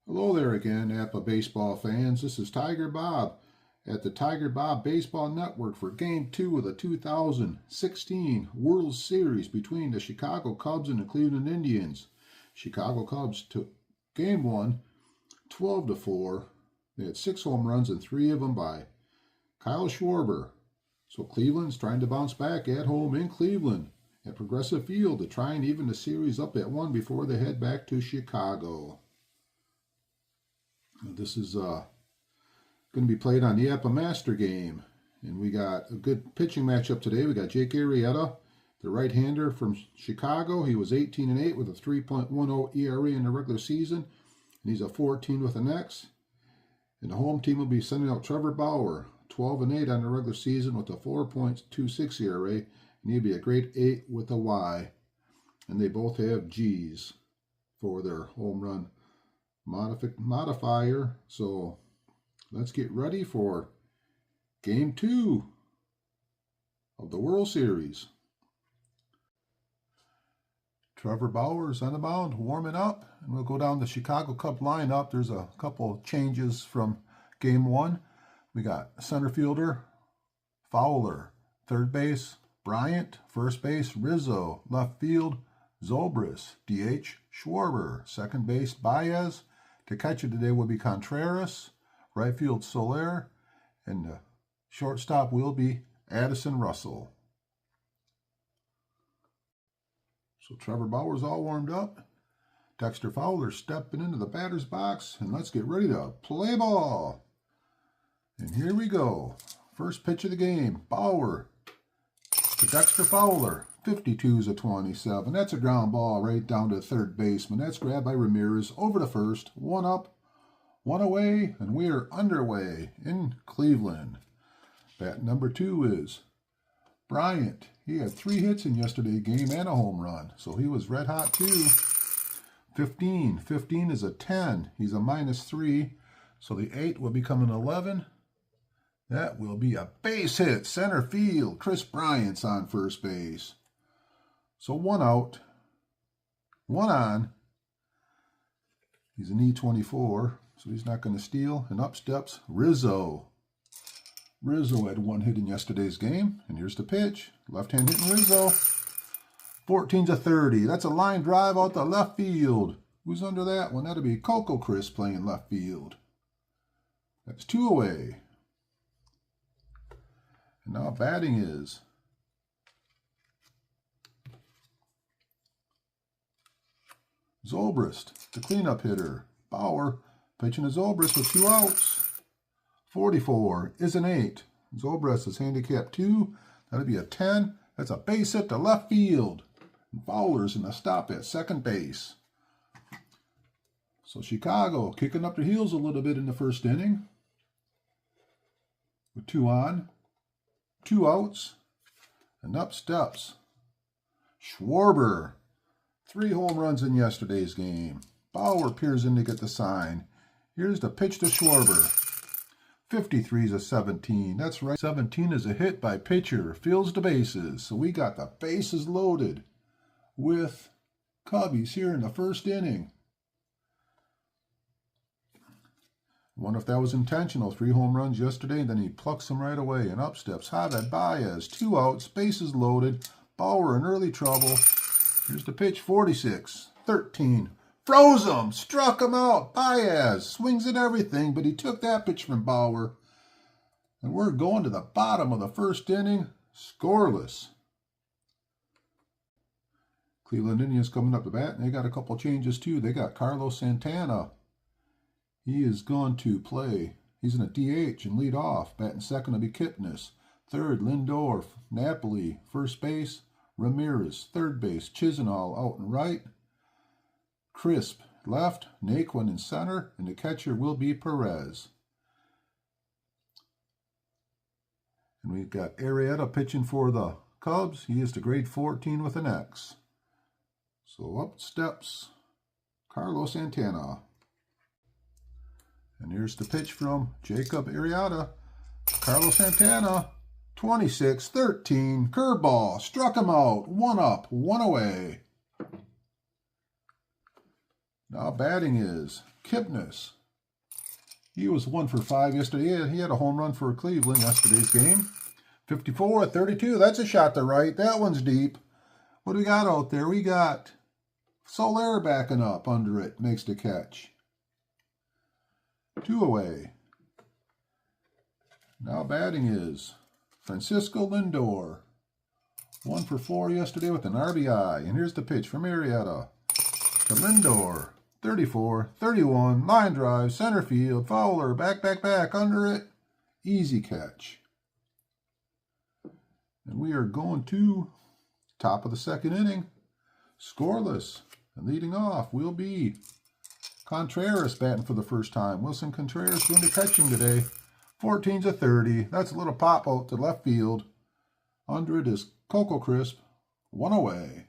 Hello there again, Apba baseball fans. This is Tigerbob at the Tigerbob Baseball Network for Game 2 of the 2016 World Series between the Chicago Cubs and the Cleveland Indians. Chicago Cubs took Game 1, 12-4. They had 6 home runs and 3 of them by Kyle Schwarber. So Cleveland's trying to bounce back at home in Cleveland at Progressive Field to try and even the series up at 1 before they head back to Chicago. This is going to be played on the Apba Master Game. And we got a good pitching matchup today. We got Jake Arrieta, the right-hander from Chicago. He was 18-8 with a 3.10 ERA in the regular season. And he's a 14 with an X. And the home team will be sending out Trevor Bauer, 12-8 on the regular season with a 4.26 ERA. And he'll be a great 8 with a Y. And they both have G's for their home run modifier. So let's get ready for Game 2 of the World Series. Trevor Bauer is on the mound warming up, and we'll go down the Chicago Cub lineup. There's a couple changes from Game 1. We got center fielder Fowler, third base Bryant, first base Rizzo, left field Zobrist, DH Schwarber, second base Baez. The catcher today will be Contreras, right field Soler, and the shortstop will be Addison Russell. So Trevor Bauer's all warmed up. Dexter Fowler stepping into the batter's box, and let's get ready to play ball. And here we go. First pitch of the game, Bauer to Dexter Fowler. 52-27. That's a ground ball right down to third baseman. That's grabbed by Ramirez over to first. 1 up, 1 away, and we are underway in Cleveland. Bat number 2 is Bryant. He had 3 hits in yesterday's game and a home run, so he was red hot too. 15 is a 10. He's a -3, so the 8 will become an 11. That will be a base hit, center field. Chris Bryant's on first base. So 1 out, 1 on. He's an E24, so he's not going to steal. And up steps Rizzo. Rizzo had 1 hit in yesterday's game. And here's the pitch. Left-hand hitting Rizzo. 14-30. That's a line drive out the left field. Who's under that one? That'll be Coco Chris playing left field. That's 2 away. And now batting is Zobrist, the cleanup hitter. Bauer pitching to Zobrist with 2 outs. 44 is an 8. Zobrist is handicapped 2. That'll be a 10. That's a base hit to left field. And Fowler's in the stop at second base. So Chicago kicking up their heels a little bit in the first inning. With 2 on, 2 outs, and up steps Schwarber. 3 home runs in yesterday's game. Bauer peers in to get the sign. Here's the pitch to Schwarber. 53 is a 17. That's right. 17 is a hit by pitcher. Fields the bases. So we got the bases loaded with Cubbies here in the first inning. I wonder if that was intentional. 3 home runs yesterday, and then he plucks them right away. And up steps Javier Baez. 2 outs, bases loaded. Bauer in early trouble. Here's the pitch, 46-13. Froze him, struck him out. Baez swings at everything, but he took that pitch from Bauer. And we're going to the bottom of the first inning, scoreless. Cleveland Indians coming up to bat, and they got a couple changes too. They got Carlos Santana. He is going to play. He's in a DH and lead off. Batting second will be Kipnis. Third, Lindor. Napoli, first base. Ramirez, third base. Chisenhall out and right. Crisp, left. Naquin in center. And the catcher will be Perez. And we've got Arrieta pitching for the Cubs. He is the grade 14 with an X. So up steps Carlos Santana. And here's the pitch from Jacob Arrieta. Carlos Santana, 26-13. Curveball, struck him out. 1 up, 1 away. Now batting is Kipnis. He was 1 for 5 yesterday. He had a home run for Cleveland yesterday's game. 54 at 32. That's a shot to right. That one's deep. What do we got out there? We got Soler backing up under it. Makes the catch. 2 away. Now batting is Francisco Lindor. 1 for 4 yesterday with an RBI. And here's the pitch from Arrieta to Lindor. 34, 31, line drive, center field, Fowler, back, under it. Easy catch. And we are going to top of the second inning. Scoreless. And leading off will be Contreras batting for the first time. Wilson Contreras doing the catching today. 14-30. That's a little pop out to left field. Under it is Coco Crisp. 1 away.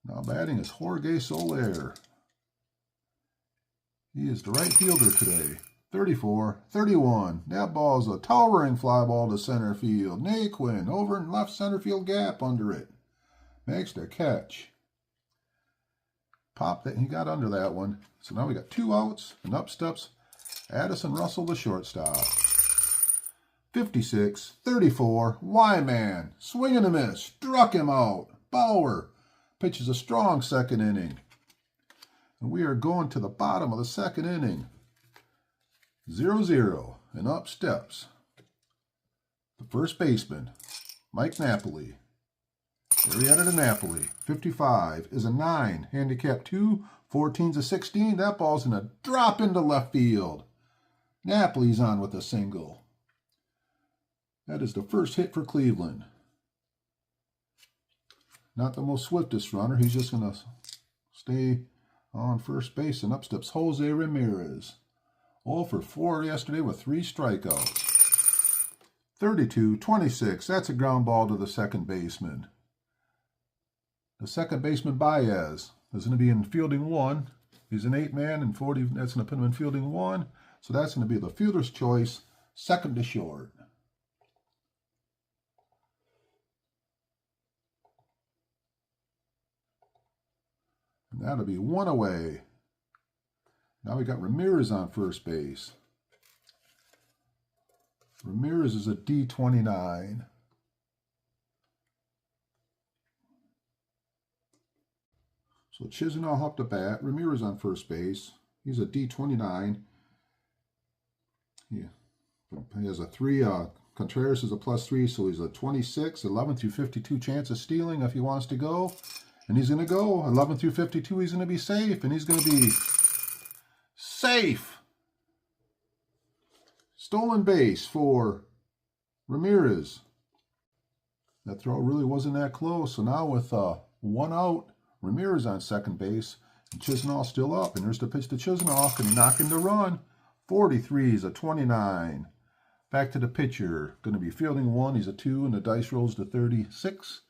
Now batting is Jorge Soler. He is the right fielder today. 34, 31. That ball is a towering fly ball to center field. Naquin over in left center field gap under it. Makes the catch. Pop that, he got under that one. So now we got 2 outs, and up steps Addison Russell, the shortstop. 56, 34. Wyman, swing and a miss, struck him out. Bauer pitches a strong second inning. And we are going to the bottom of the second inning. 0-0, and up steps the first baseman, Mike Napoli. Arrieta to Napoli. 55 is a 9. Handicap 2. 14's a 16. That ball's going to drop into left field. Napoli's on with a single. That is the first hit for Cleveland. Not the most swiftest runner. He's just going to stay on first base. And up steps Jose Ramirez. 0 for 4 yesterday with 3 strikeouts. 32-26. That's a ground ball to the second baseman. The second baseman, Baez, is going to be in fielding 1. He's an 8-man, and 40. That's going to put him in fielding 1. So that's going to be the fielder's choice, second to short. And that'll be 1 away. Now we got Ramirez on first base. Ramirez is a D29. So Chisenhall up to bat. Ramirez on first base. He's a D29. Yeah. He has a 3. Contreras is a +3, so he's a 26. 11 through 52 chance of stealing if he wants to go. And he's going to go. 11 through 52, he's going to be safe. And he's going to be safe. Stolen base for Ramirez. That throw really wasn't that close. So now with 1 out, Ramirez on second base. And Chisenhall still up. And there's the pitch to Chisenhall. Can he knock him to run? 43 is a 29. Back to the pitcher. Going to be fielding 1. He's a 2. And the dice rolls to 36.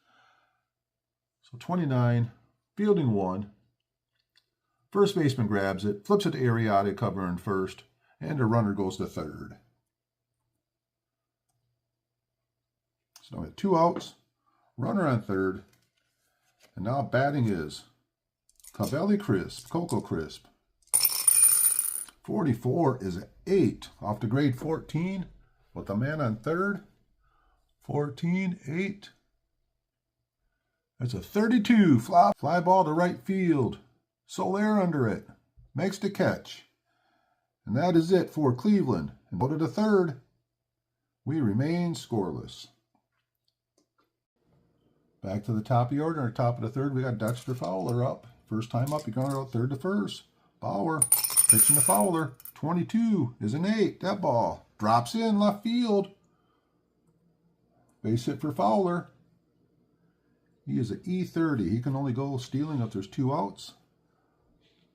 So 29. Fielding 1. First baseman grabs it. Flips it to Arrieta covering first. And the runner goes to third. So now we have 2 outs. Runner on third. And now batting is Coco Crisp. 44 is an 8 off the grade 14 with the man on third. 14, 8. That's a 32 fly ball to right field. Soler under it. Makes the catch. And that is it for Cleveland. And go to the third. We remain scoreless. Back to the top of the order. Top of the third, we got Dexter Fowler up. First time up, he got out third to first. Bauer pitching to Fowler. 22 is an 8. That ball drops in left field. Base hit for Fowler. He is an E30. He can only go stealing if there's 2 outs.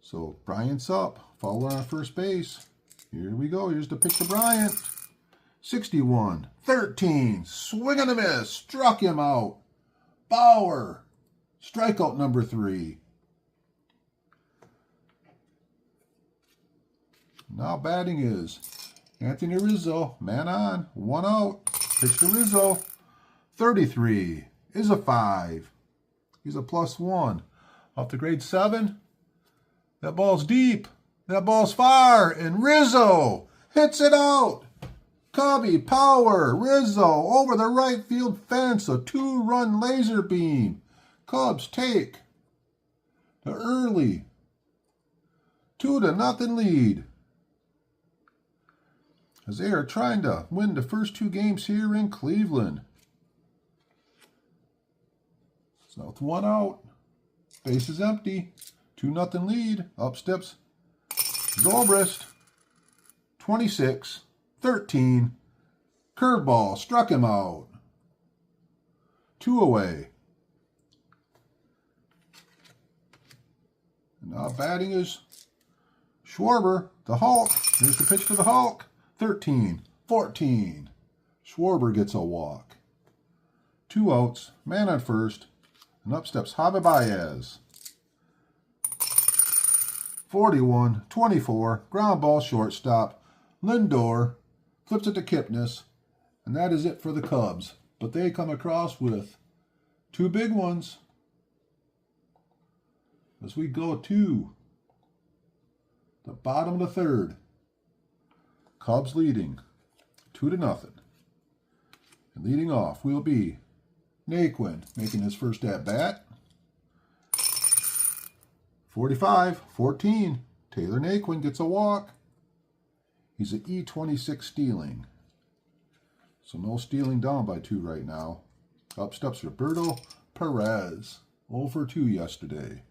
So Bryant's up. Fowler on first base. Here we go. Here's the pitch to Bryant. 61, 13. Swing and a miss. Struck him out. Bauer. Strikeout number 3. Now batting is Anthony Rizzo. Man on. 1 out. Pitch to Rizzo. 33 is a 5. He's a +1. Off to grade 7. That ball's deep. That ball's far. And Rizzo hits it out. Cubby, power, Rizzo over the right field fence. A 2-run laser beam. Cubs take the early 2-0 lead, as they are trying to win the first 2 games here in Cleveland. So with 1 out, base is empty, 2-0 lead. Up steps Zobrist, 26-13. Curveball struck him out. 2 away. And now batting is Schwarber, the Hulk. Here's the pitch to the Hulk. 13-14. Schwarber gets a walk. 2 outs, man on first, and up steps Javi Baez. 41-24, ground ball shortstop. Lindor flips it to Kipnis, and that is it for the Cubs. But they come across with 2 big ones as we go to the bottom of the 3rd. Cubs leading 2-0. And leading off will be Naquin making his first at bat. 45-14. Taylor Naquin gets a walk. He's an E26 stealing. So no stealing down by 2 right now. Up steps Roberto Perez. 0 for 2 yesterday.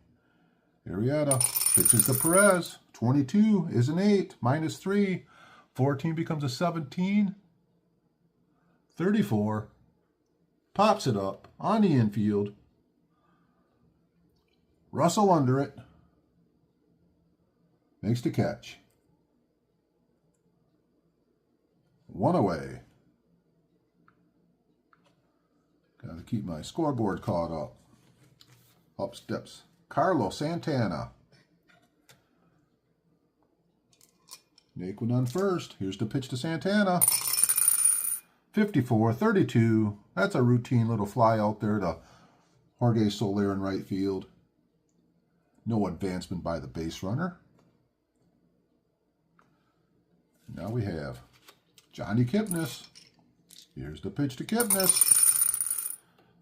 Arrieta pitches to Perez. 22 is an 8, -3. 14 becomes a 17. 34. Pops it up on the infield. Russell under it. Makes the catch. 1 away. Got to keep my scoreboard caught up. Up steps Carlos Santana. Naquin on first. Here's the pitch to Santana. 54-32. That's a routine little fly out there to Jorge Soler in right field. No advancement by the base runner. Now we have Johnny Kipnis. Here's the pitch to Kipnis.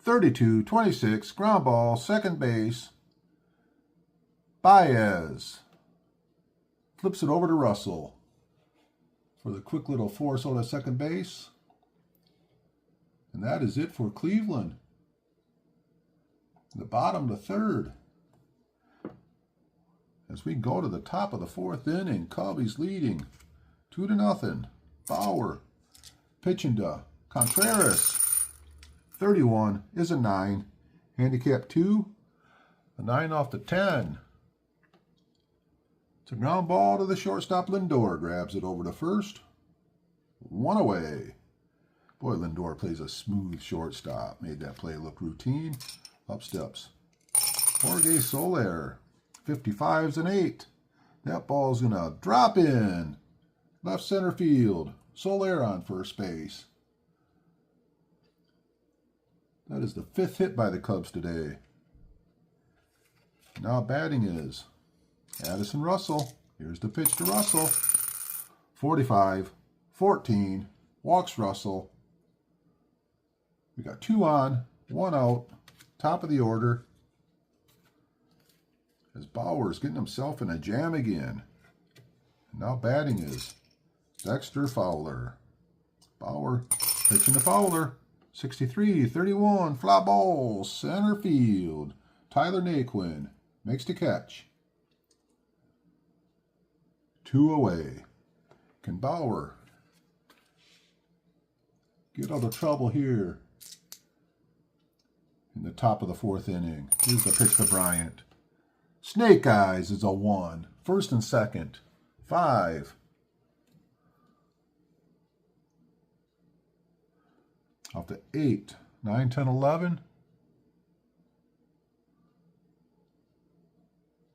32-26. Ground ball, second base. Baez flips it over to Russell for the quick little force out of second base. And that is it for Cleveland. The bottom of the 3rd. As we go to the top of the 4th inning, Cubbies leading 2-0. Bauer pitching to Contreras. 31 is a 9. Handicap 2. A 9 off the 10. It's a ground ball to the shortstop. Lindor grabs it over to first. 1 away. Boy, Lindor plays a smooth shortstop. Made that play look routine. Up steps Jorge Soler. 55's an 8. That ball's going to drop in. Left center field. Soler on first base. That is the 5th hit by the Cubs today. Now batting is Addison Russell. Here's the pitch to Russell. 45-14. Walks Russell. We got 2 on, 1 out. Top of the order. As Bauer is getting himself in a jam again. And now batting is Dexter Fowler. Bauer pitching to Fowler. 63-31. Fly ball. Center field. Tyler Naquin makes the catch. 2 away. Can Bauer get out of trouble here in the top of the 4th inning? Here's the pitch to Bryant. Snake Eyes is a 1. First and second. 5. Off to 8. 9, 10, 11.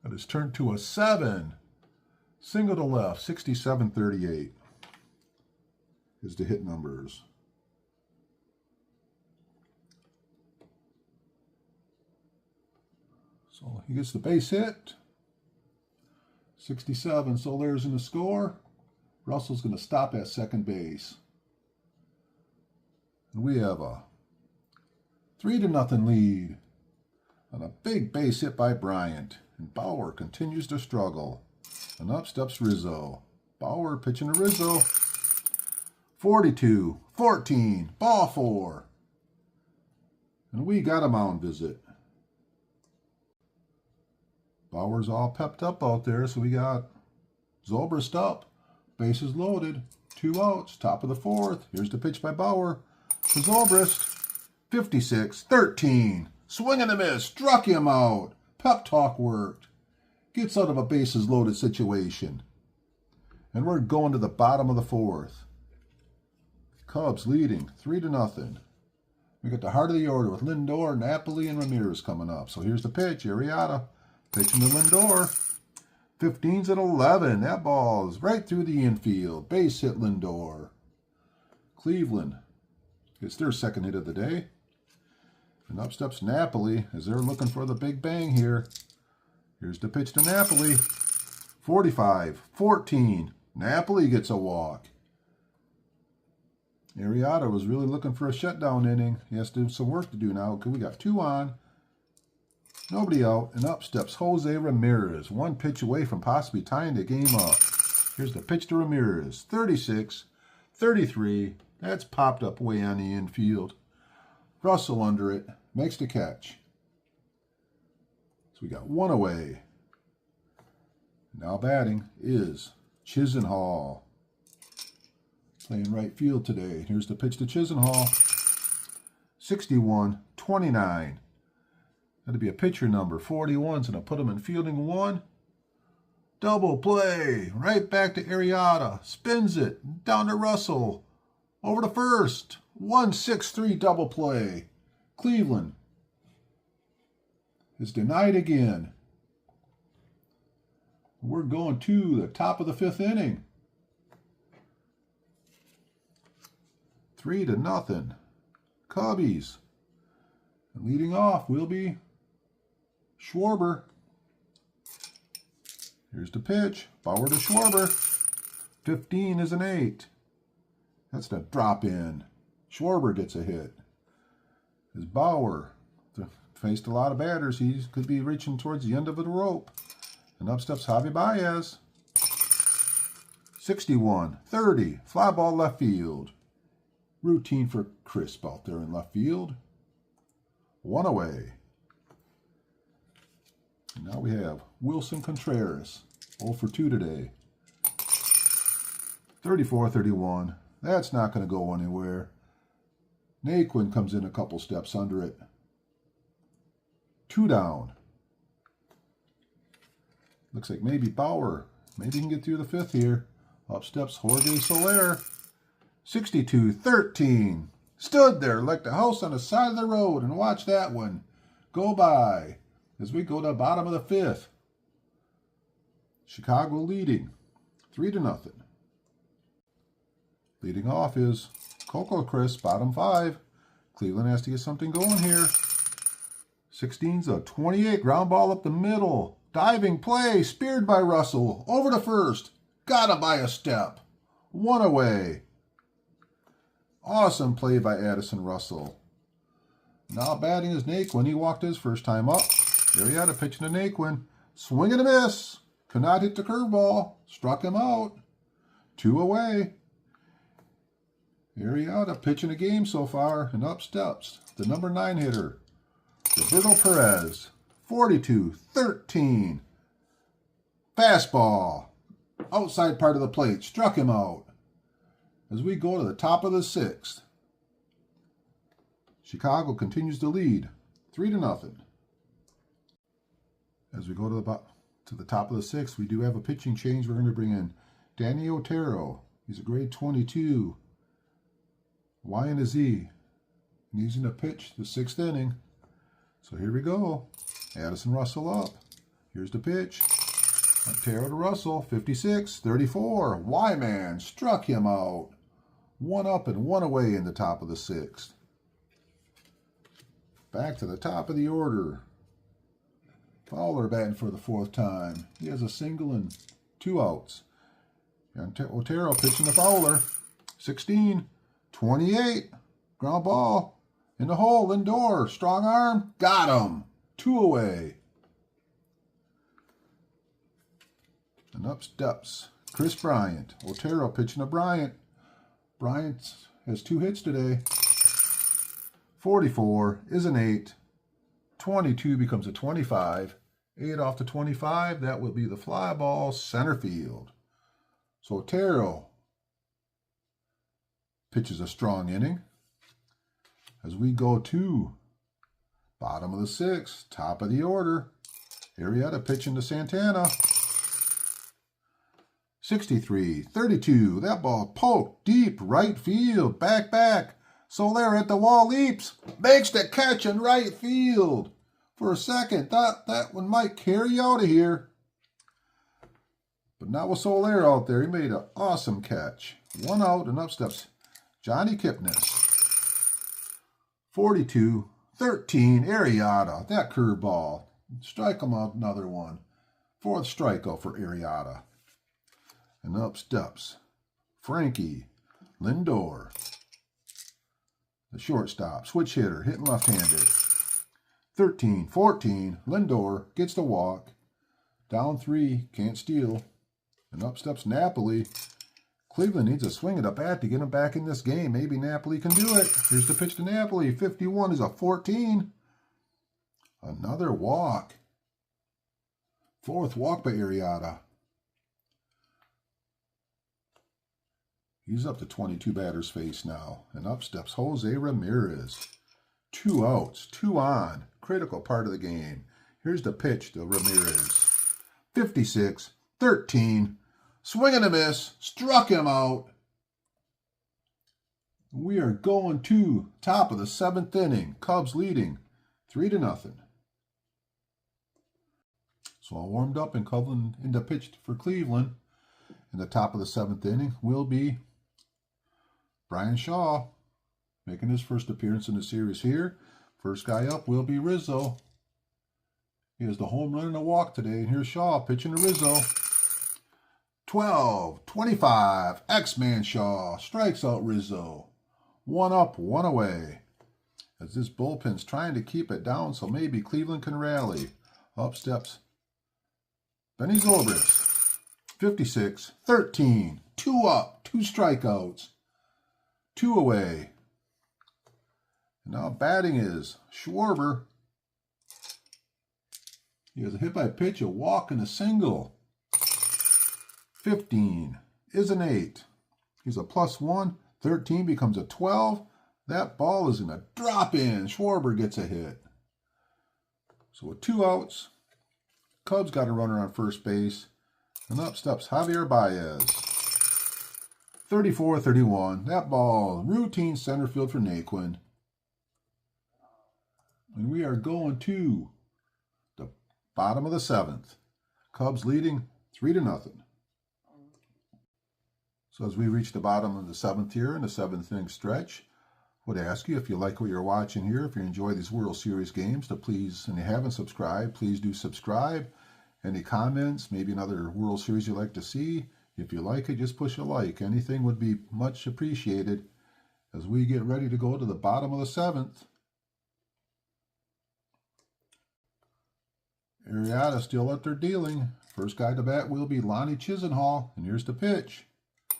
That is turned to a 7. Single to left. 67-38 is the hit numbers. So he gets the base hit. 67 Solaire's in the score. Russell's going to stop at second base. And we have a 3-0 lead on a big base hit by Bryant. And Bauer continues to struggle. And up steps Rizzo. Bauer pitching to Rizzo. 42-14, ball 4. And we got a mound visit. Bauer's all pepped up out there, so we got Zobrist up. Bases loaded. 2 outs, top of the 4th. Here's the pitch by Bauer to Zobrist. 56-13. Swing and a miss. Struck him out. Pep talk worked. Gets out of a bases loaded situation. And we're going to the bottom of the 4th. Cubs leading 3-0. We got the heart of the order with Lindor, Napoli, and Ramirez coming up. So here's the pitch. Arrieta pitching to Lindor. 15-11. That ball is right through the infield. Base hit Lindor. Cleveland gets their second hit of the day. And up steps Napoli as they're looking for the big bang here. Here's the pitch to Napoli. 45-14. Napoli gets a walk. Arrieta was really looking for a shutdown inning. He has to do some work to do now because we got 2 on. Nobody out, and up steps Jose Ramirez. 1 pitch away from possibly tying the game up. Here's the pitch to Ramirez. 36-33. That's popped up way on the infield. Russell under it. Makes the catch. So we got 1 away. Now batting is Chisenhall. Playing right field today. Here's the pitch to Chisenhall. 61-29. That'll be a pitcher number. 41's going to put him in fielding 1. Double play. Right back to Arrieta. Spins it. Down to Russell. Over to first. 1-6-3 double play. Cleveland is denied again. We're going to the top of the 5th inning. 3-0. Cubbies. And leading off will be Schwarber. Here's the pitch. Bauer to Schwarber. 15 is an 8. That's the drop in. Schwarber gets a hit. As Bauer faced a lot of batters, he could be reaching towards the end of the rope. And up steps Javi Baez. 61-30. Fly ball left field. Routine for Crisp out there in left field. 1 away. And now we have Wilson Contreras. 0 for 2 today. 34-31. That's not going to go anywhere. Naquin comes in a couple steps under it. 2 down. Looks like maybe Bauer. Maybe he can get through the 5th here. Up steps Jorge Soler. 62-13. Stood there like the house on the side of the road and watched that one go by as we go to the bottom of the 5th. Chicago leading 3-0. Leading off is Coco Crisp, bottom 5. Cleveland has to get something going here. 16's a 28. Ground ball up the middle. Diving play. Speared by Russell. Over to first. Gotta by a step. 1 away. Awesome play by Addison Russell. Now batting is Naquin. He walked his first time up. Arrieta pitching to Naquin. Swing and a miss. Could not hit the curveball. Struck him out. 2 away. Arrieta pitching a game so far. And up steps the number 9 hitter, Roberto Perez. 42-13. Fastball. Outside part of the plate. Struck him out. As we go to the top of the 6th. Chicago continues to lead 3-0. As we go to the top of the 6th, we do have a pitching change. We're going to bring in Danny Otero. He's a grade 22. Y and a Z. And he's going to pitch the 6th inning. So here we go. Addison Russell up. Here's the pitch. Otero to Russell. 56-34. Y-man struck him out. 1 up and 1 away in the top of the 6th. Back to the top of the order. Fowler batting for the 4th time. He has a single and 2 outs. And Otero pitching to Fowler. 16, 28. Ground ball in the hole, Lindor. Strong arm. Got him. 2 away. And up steps Chris Bryant. Otero pitching to Bryant. Bryant has 2 hits today. 44 is an 8. 22 becomes a 25. 8 off the 25. That will be the fly ball, center field. So Otero pitches a strong inning. As we go to bottom of the 6th, top of the order, Arrieta pitching to Santana. 63-32. That ball poked deep right field. Back. Soler at the wall leaps. Makes the catch in right field. For a second, thought that one might carry you out of here. But not with Soler out there. He made an awesome catch. 1 out, and up steps Johnny Kipnis. 42-13. Arrieta. That curveball. Strike him out, another one. 4th strikeout for Arrieta. And up steps Frankie Lindor. The shortstop, switch hitter, hitting left-handed. 13-14. Lindor gets the walk. Down 3, can't steal. And up steps Napoli. Cleveland needs a swing at a bat to get him back in this game. Maybe Napoli can do it. Here's the pitch to Napoli. 51 is a 14. Another walk. 4th walk by Arrieta. He's up to 22 batters face now. And up steps Jose Ramirez. 2 outs, 2 on. Critical part of the game. Here's the pitch to Ramirez. 56-13. Swing and a miss. Struck him out. We are going to top of the 7th inning. Cubs leading 3-0. So all warmed up and Cleveland into pitch for Cleveland. In the top of the 7th inning will be Brian Shaw making his first appearance in the series here. First guy up will be Rizzo. He has the home run and a walk today. And here's Shaw pitching to Rizzo. 12-25. X-Man Shaw strikes out Rizzo. 1 up, 1 away. As this bullpen's trying to keep it down so maybe Cleveland can rally. Up steps Benny Zobrist. 56-13. 2 up, 2 strikeouts. 2 away. And now batting is Schwarber. He has a hit by pitch, a walk, and a single. 15 is an 8. He's a +1. 13 becomes a 12. That ball is going to drop in. Schwarber gets a hit. So with 2 outs, Cubs got a runner on first base. And up steps Javier Baez. 34-31. That ball, routine center field for Naquin. And we are going to the bottom of the 7th. Cubs leading 3-0. So as we reach the bottom of the 7th here in the 7th inning stretch, I would ask you if you like what you're watching here, if you enjoy these World Series games, to please, and you haven't subscribed, please do subscribe. Any comments, maybe another World Series you'd like to see. If you like it, just push a like. Anything would be much appreciated as we get ready to go to the bottom of the 7th. Arrieta still at their dealing. First guy to bat will be Lonnie Chisenhall. And here's the pitch.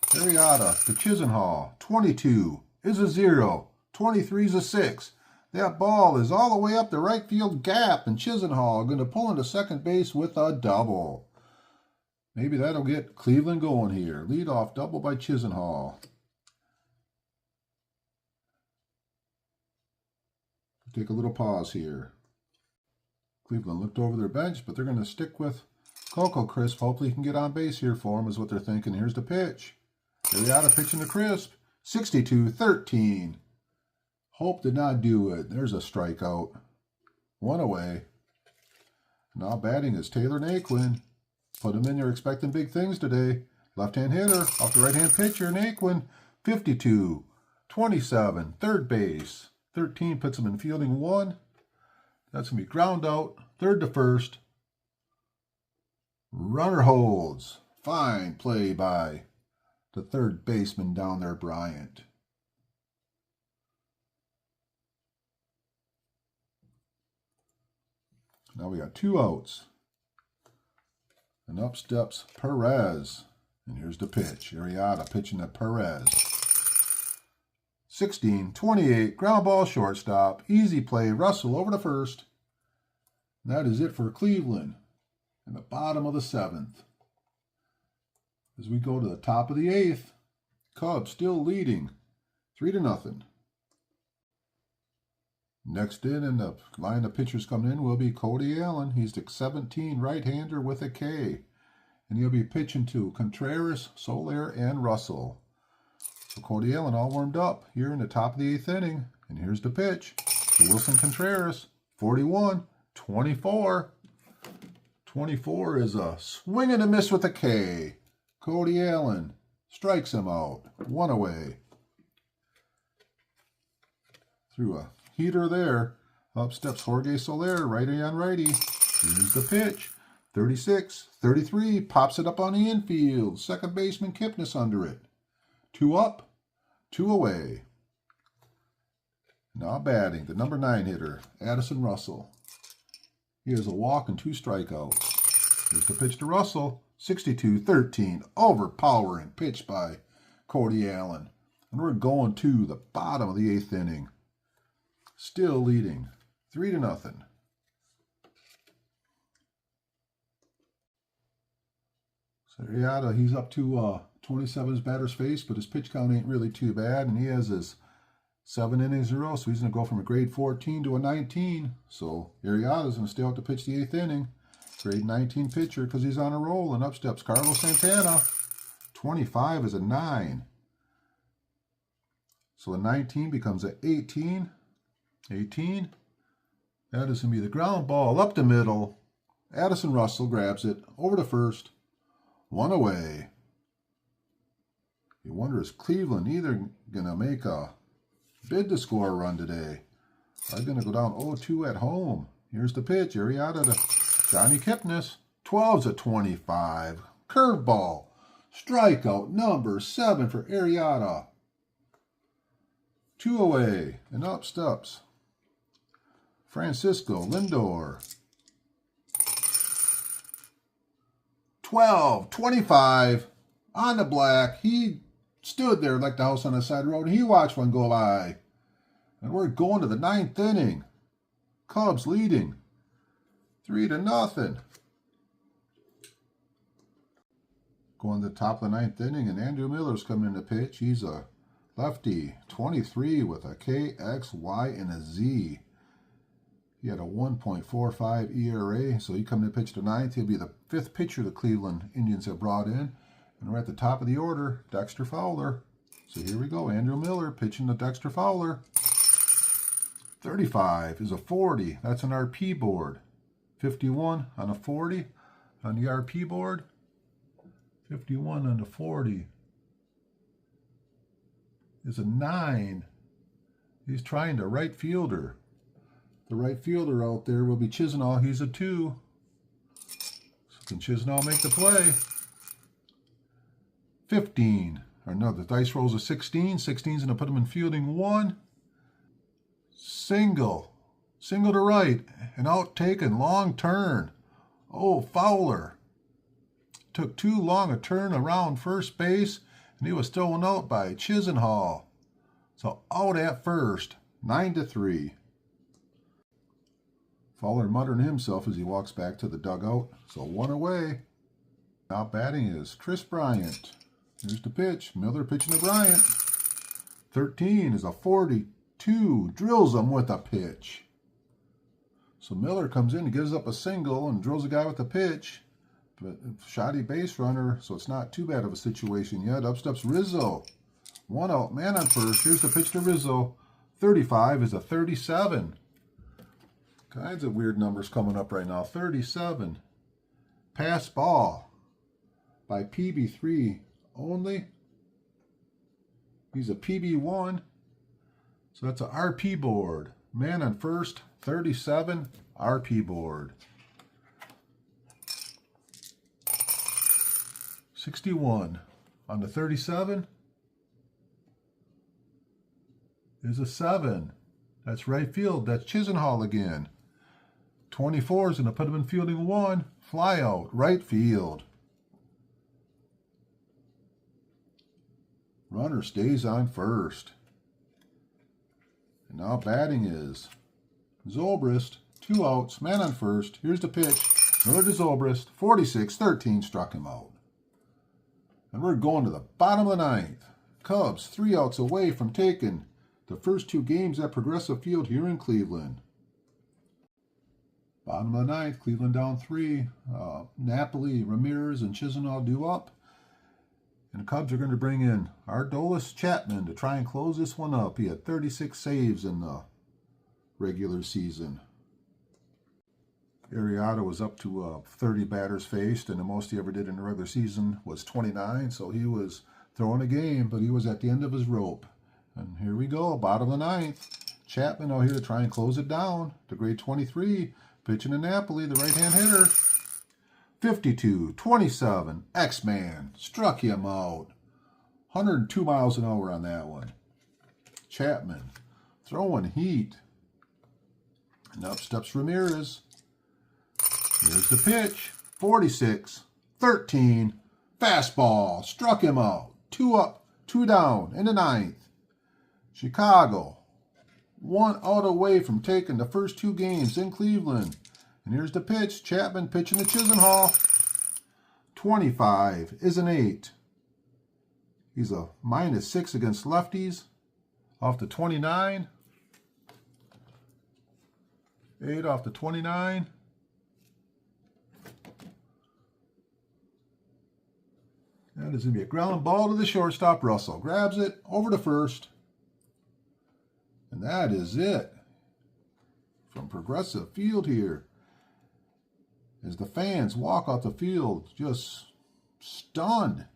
Arrieta to Chisenhall. 22 is a 0. 23 is a 6. That ball is all the way up the right field gap. And Chisenhall going to pull into second base with a double. Maybe that'll get Cleveland going here. Leadoff double by Chisenhall. Take a little pause here. Cleveland looked over their bench, but they're going to stick with Coco Crisp. Hopefully he can get on base here for him is what they're thinking. Here's the pitch. Arrieta pitching to Crisp. 62-13. Hope did not do it. There's a strikeout. 1 away. Now batting is Taylor Naquin. Put him in. You're expecting big things today. Left-hand hitter off the right-hand pitcher, Naquin. 52-27. Third base. 13 puts him in fielding 1. That's going to be ground out. Third to first. Runner holds. Fine play by the third baseman down there, Bryant. Now we got 2 outs. And up steps Perez. And here's the pitch. Arrieta pitching to Perez. 16-28. Ground ball shortstop. Easy play. Russell over to first. And that is it for Cleveland. In the bottom of the 7th. As we go to the top of the 8th. Cubs still leading. 3-0. Next in the line of pitchers coming in will be Cody Allen. He's the 17 right-hander with a K. And he'll be pitching to Contreras, Soler, and Russell. So Cody Allen all warmed up here in the top of the 8th inning. And here's the pitch to Wilson Contreras. 41-24. 24 is a swing and a miss with a K. Cody Allen strikes him out. 1 away. Through a heater there. Up steps Jorge Soler, righty on righty. Here's the pitch. 36-33, pops it up on the infield. Second baseman Kipnis under it. 2 up, 2 away. Now batting, the number 9 hitter, Addison Russell. He has a walk and 2 strikeouts. Here's the pitch to Russell. 62-13, overpowering pitch by Cody Allen. And we're going to the bottom of the 8th inning. Still leading, 3-0. So Arrieta, he's up to 27's batter's face, but his pitch count ain't really too bad, and he has his 7 innings in a row, so he's going to go from a grade 14 to a 19. So Arrieta's going to stay out to pitch the 8th inning. Grade 19 pitcher because he's on a roll, and up steps Carlos Santana. 25 is a 9. So a 19 becomes a 18. 18. That is going to be the ground ball up the middle. Addison Russell grabs it over to first. 1 away. You wonder, is Cleveland either going to make a bid to score a run today? They're going to go down 0-2 at home. Here's the pitch. Arrieta to Johnny Kipnis. 12-25. Curveball. Strikeout number 7 for Arrieta. 2 away. And up steps Francisco Lindor. 12-25 on the black. He stood there like the house on the side of the road, and he watched one go by. And we're going to the 9th inning. Cubs leading 3-0. Going to the top of the 9th inning, and Andrew Miller's coming in to pitch. He's a lefty, 23 with a K, X, Y, and a Z. He had a 1.45 ERA, so he coming to pitch the 9th. He'll be the 5th pitcher the Cleveland Indians have brought in. And we're at the top of the order, Dexter Fowler. So here we go, Andrew Miller pitching to Dexter Fowler. 35 is a 40. That's an RP board. 51 on a 40 on the RP board. 51 on the 40 is a 9. He's trying to right fielder. The right fielder out there will be Chisenhall. He's a 2. So can Chisenhall make the play? 15. Or no, the dice rolls a 16. 16's going to put him in fielding 1. Single. Single to right. And out taken. Long turn. Oh, Fowler. Took too long a turn around first base, and he was stolen out by Chisenhall. So out at first. 9-3. Fowler muttering himself as he walks back to the dugout. So 1 away. Now batting is Chris Bryant. Here's the pitch. Miller pitching to Bryant. 13 is a 42. Drills him with a pitch. So Miller comes in and gives up a single and drills a guy with a pitch. But shoddy base runner, so it's not too bad of a situation yet. Up steps Rizzo. 1 out, man on first. Here's the pitch to Rizzo. 35 is a 37. Kinds of weird numbers coming up right now. 37. Pass ball by PB3 only. He's a PB1. So that's a RP board. Man on first, 37, RP board. 61. On the 37 is a 7. That's right field. That's Chisenhall again. 24 is going to put him in fielding 1. Fly out, right field. Runner stays on first. And now batting is Zobrist. 2 outs, man on first. Here's the pitch. Miller to Zobrist. 46-13 struck him out. And we're going to the bottom of the 9th. Cubs 3 outs away from taking the first 2 games at Progressive Field here in Cleveland. Bottom of the 9th, Cleveland down 3. Napoli, Ramirez, and Chisenhall due up. And the Cubs are going to bring in Aroldis Chapman to try and close this one up. He had 36 saves in the regular season. Arrieta was up to 30 batters faced, and the most he ever did in the regular season was 29. So he was throwing a game, but he was at the end of his rope. And here we go, bottom of the 9th. Chapman out here to try and close it down. To grade 23, pitching to Napoli, the right-hand hitter. 52-27, X-Man struck him out. 102 miles an hour on that one. Chapman throwing heat. And up steps Ramirez. Here's the pitch. 46-13, fastball struck him out. 2 up, 2 down in the 9th. Chicago 1 out away from taking the first 2 games in Cleveland. And here's the pitch. Chapman pitching to Chisenhall. 25 is an 8. He's a -6 against lefties. Off the 29. 8 off the 29. That is going to be a ground ball to the shortstop. Russell grabs it over to first. And that is it from Progressive Field here. As the fans walk out the field, just stunned.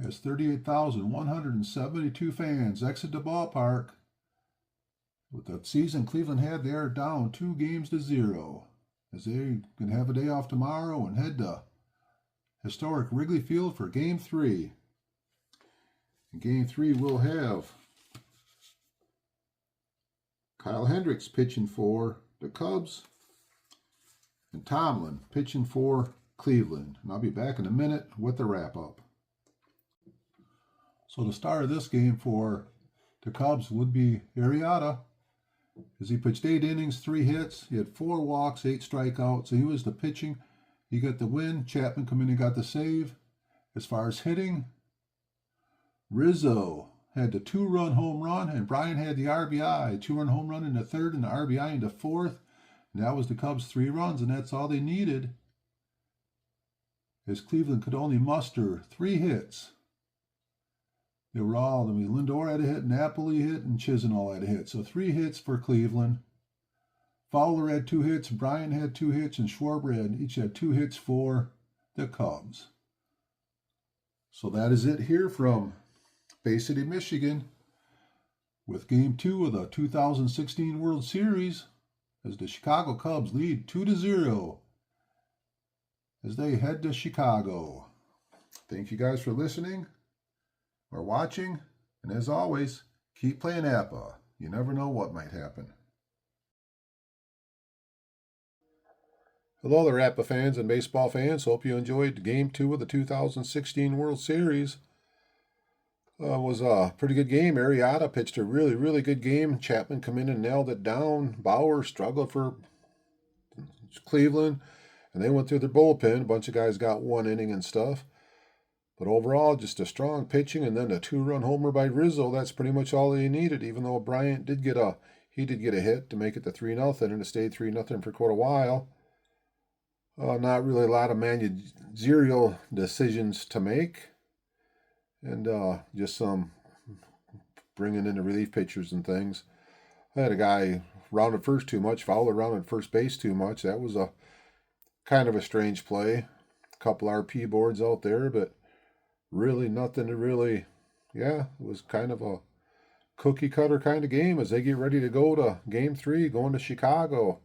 As 38,172 fans exit the ballpark. With the season Cleveland had, they are down 2 games to 0. As they can have a day off tomorrow and head to historic Wrigley Field for Game 3. In Game 3, we'll have Kyle Hendricks pitching for the Cubs and Tomlin pitching for Cleveland. And I'll be back in a minute with the wrap-up. So the star of this game for the Cubs would be Arrieta, as he pitched 8 innings, 3 hits. He had 4 walks, 8 strikeouts. So he was the pitching. He got the win. Chapman come in and got the save. As far as hitting, Rizzo had the 2-run home run, and Bryant had the RBI. 2-run home run in the 3rd and the RBI in the 4th. And that was the Cubs' 3 runs, and that's all they needed, as Cleveland could only muster 3 hits. They were all, Lindor had a hit, Napoli hit, and Chisenhall had a hit. So 3 hits for Cleveland. Fowler had 2 hits, Bryant had 2 hits, and Schwarber each had 2 hits for the Cubs. So that is it here from Bay City, Michigan, with Game 2 of the 2016 World Series, as the Chicago Cubs lead 2-0 as they head to Chicago. Thank you guys for listening or watching, and as always, keep playing Apba. You never know what might happen. Hello there, Apba fans and baseball fans. Hope you enjoyed Game 2 of the 2016 World Series. Was a pretty good game. Arrieta pitched a really, really good game. Chapman come in and nailed it down. Bauer struggled for Cleveland, and they went through their bullpen. A bunch of guys got 1 inning and stuff. But overall, just a strong pitching, and then a 2-run homer by Rizzo. That's pretty much all they needed, even though Bryant did get a hit to make it to 3-0, and it stayed 3-0 for quite a while. Not really a lot of managerial decisions to make. And just some bringing in the relief pitchers and things. I had a guy rounded first too much, Fowler rounded first base too much. That was a kind of a strange play. A couple RP boards out there, but really nothing to really, it was kind of a cookie cutter kind of game as they get ready to go to Game 3, going to Chicago.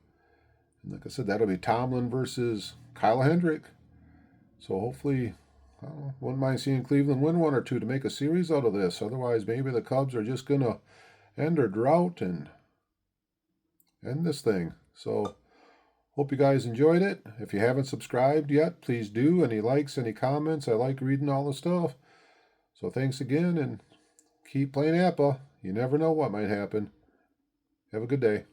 Like I said, that'll be Tomlin versus Kyle Hendrick. So hopefully, I don't know, wouldn't mind seeing Cleveland win one or two to make a series out of this. Otherwise, maybe the Cubs are just going to end their drought and end this thing. So hope you guys enjoyed it. If you haven't subscribed yet, please do. Any likes, any comments? I like reading all the stuff. So thanks again, and keep playing Appa. You never know what might happen. Have a good day.